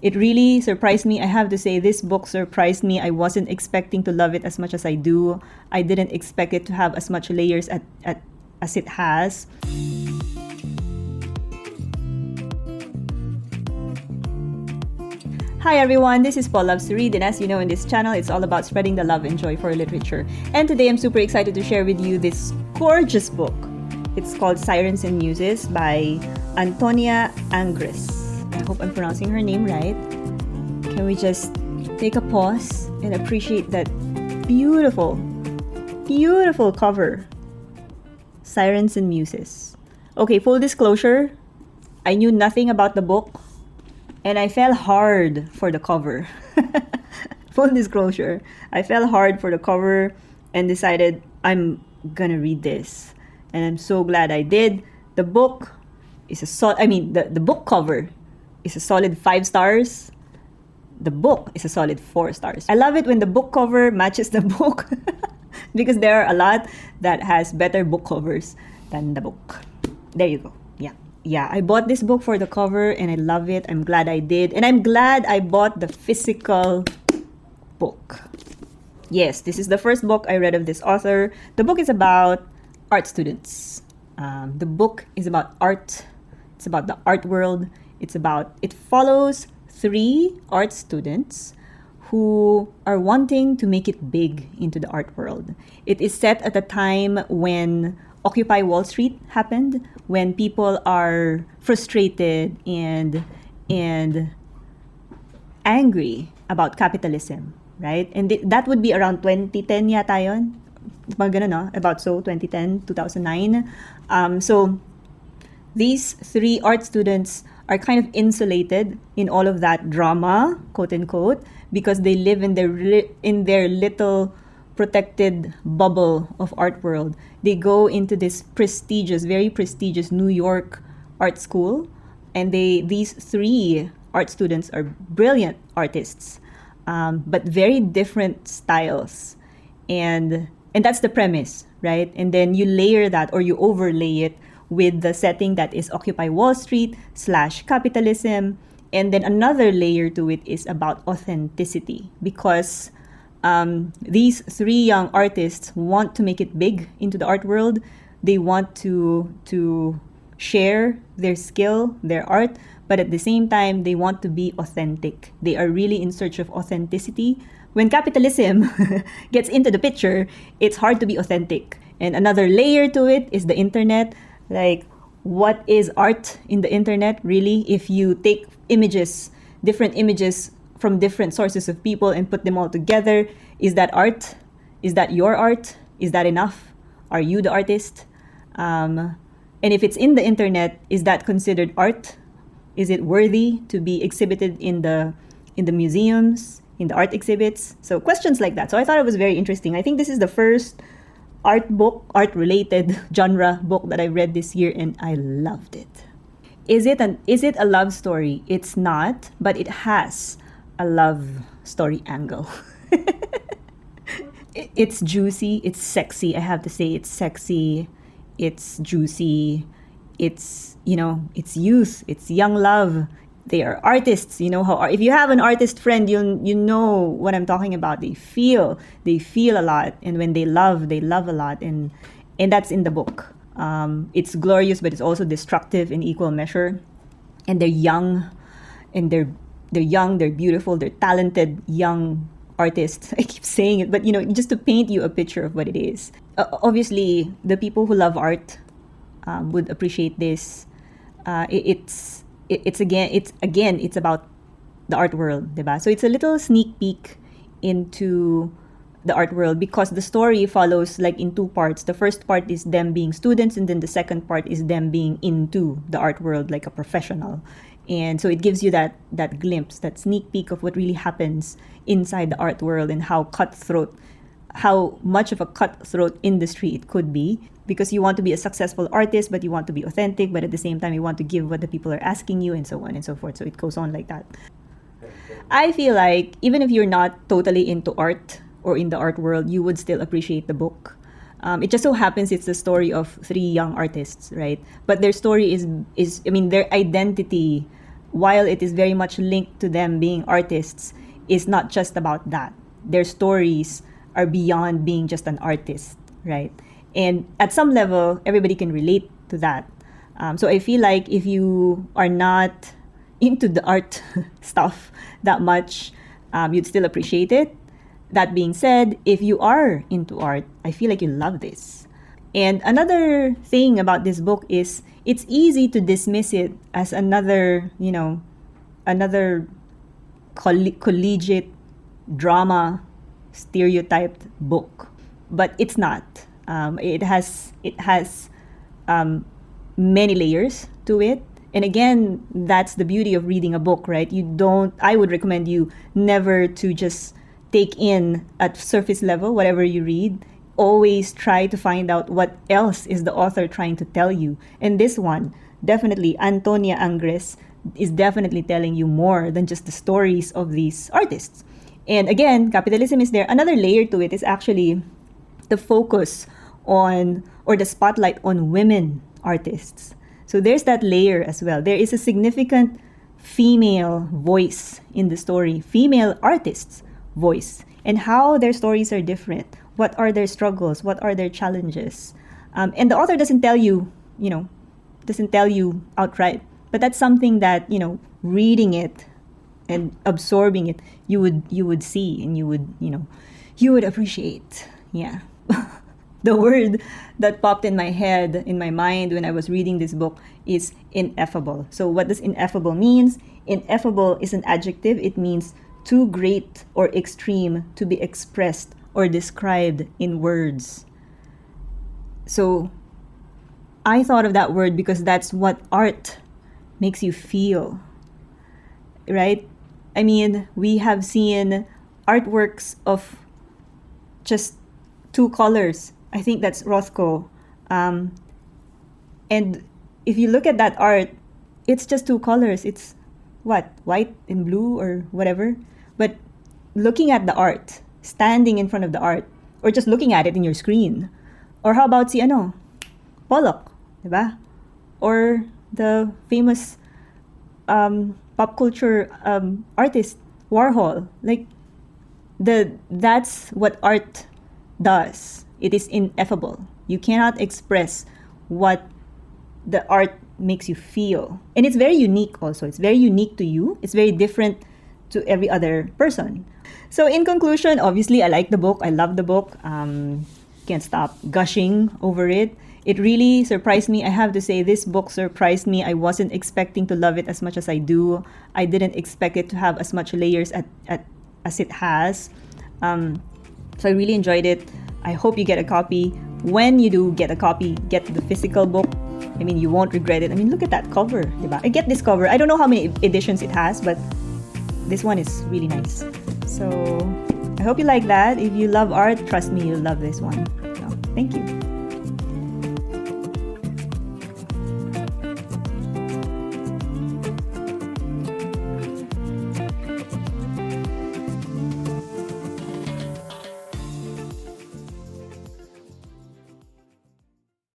It really surprised me. I have to say, this book surprised me. I wasn't expecting to love it as much as I do. I didn't expect it to have as much layers as it has. Hi everyone, this is Paul Loves to Read, and as you know, in this channel, it's all about spreading the love and joy for literature. And today I'm super excited to share with you this gorgeous book. It's called Sirens and Muses by Antonia Angress. I hope I'm pronouncing her name right. Can we just take a pause and appreciate that beautiful, beautiful cover? Sirens and Muses. Okay, full disclosure, I knew nothing about the book. And I fell hard for the cover. Full disclosure, I fell hard for the cover and decided I'm gonna read this. And I'm so glad I did. The book is the book cover is a solid 5 stars. The book is a solid 4 stars. I love it when the book cover matches the book because there are a lot that has better book covers than the book. There you go. Yeah, I bought this book for the cover and I love it. I'm glad I did. And I'm glad I bought the physical book. Yes, this is the first book I read of this author. The book is about art students. The book is about art. It's about the art world. It follows 3 art students who are wanting to make it big into the art world. It is set at a time when Occupy Wall Street happened, when people are frustrated and angry about capitalism, right? And that would be around 2010 yata yun. Mga ganun, no? About 2010, 2009. So these 3 art students are kind of insulated in all of that drama, quote unquote, because they live in their little protected bubble of art world. They go into this very prestigious New York art school, and these 3 art students are brilliant artists, but very different styles, and that's the premise, right? And then you layer that, or you overlay it with the setting that is Occupy Wall Street / capitalism, and then another layer to it is about authenticity, because these 3 young artists want to make it big into the art world. They want to share their skill, their art, but at the same time, they want to be authentic. They are really in search of authenticity. When capitalism gets into the picture, it's hard to be authentic. And another layer to it is the internet. Like, what is art in the internet, really? If you take different images from different sources of people and put them all together, is that art? Is that your art? Is that enough? Are you the artist? And if it's in the internet, is that considered art? Is it worthy to be exhibited in the museums, in the art exhibits? So questions like that. So I thought it was very interesting. I think this is the first art-related genre book that I read this year, and I loved it. Is it a love story? It's not, but it has a love story angle. It's juicy, it's sexy. I have to say, it's sexy, it's juicy, it's youth, it's young love. They are artists. You know how, if you have an artist friend, you know what I'm talking about. They feel a lot, and when they love a lot, and that's in the book. It's glorious, but it's also destructive in equal measure. And they're young, and they're beautiful, they're talented young artists. I keep saying it, but just to paint you a picture of what it is. Obviously, the people who love art would appreciate this. It's about the art world, diba? So it's a little sneak peek into the art world, because the story follows like in 2 parts. The first part is them being students, and then the second part is them being into the art world like a professional. And so it gives you that glimpse, that sneak peek of what really happens inside the art world, and how much of a cutthroat industry it could be, because you want to be a successful artist, but you want to be authentic, but at the same time you want to give what the people are asking you, and so on and so forth. So it goes on like that. I feel like even if you're not totally into art or in the art world, you would still appreciate the book. It just so happens it's the story of 3 young artists, right? But their story is their identity while it is very much linked to them being artists, is not just about that. Their stories are beyond being just an artist, right? And at some level, everybody can relate to that. So I feel like if you are not into the art stuff that much, you'd still appreciate it. That being said, if you are into art, I feel like you love this. And another thing about this book is it's easy to dismiss it as another, another collegiate drama stereotyped book, but it's not. It has many layers to it. And again, that's the beauty of reading a book, right? I would recommend you never to just take in at surface level whatever you read. Always try to find out what else is the author trying to tell you. And this one, definitely, Antonia Angress is definitely telling you more than just the stories of these artists. And again, capitalism is there. Another layer to it is actually the focus on, or the spotlight on, women artists. So there's that layer as well. There is a significant female voice in the story, female artists' voice, and how their stories are different. What are their struggles? What are their challenges? And the author doesn't tell you, doesn't tell you outright. But that's something that, reading it and absorbing it, you would see, and you would appreciate. Yeah. The word that popped in my head, in my mind when I was reading this book is ineffable. So what does ineffable means? Ineffable is an adjective. It means too great or extreme to be expressed or described in words. So I thought of that word because that's what art makes you feel, right? I mean, we have seen artworks of just two colors. I think that's Rothko. And if you look at that art, it's just two colors. It's what? White and blue or whatever. But looking at the art, standing in front of the art, or just looking at it in your screen. Or how about Pollock, diba? Or the famous pop culture artist, Warhol. That's what art does. It is ineffable. You cannot express what the art makes you feel. And it's very unique also. It's very unique to you. It's very different to every other person. So in conclusion, obviously, I like the book. I love the book. Can't stop gushing over it. It really surprised me. I have to say, this book surprised me. I wasn't expecting to love it as much as I do. I didn't expect it to have as much layers as it has. So I really enjoyed it. I hope you get a copy. When you do get a copy, get the physical book. I mean, you won't regret it. I mean, look at that cover, diba? I get this cover. I don't know how many editions it has, but this one is really nice. So I hope you like that. If you love art, trust me, you'll love this one. So, thank you.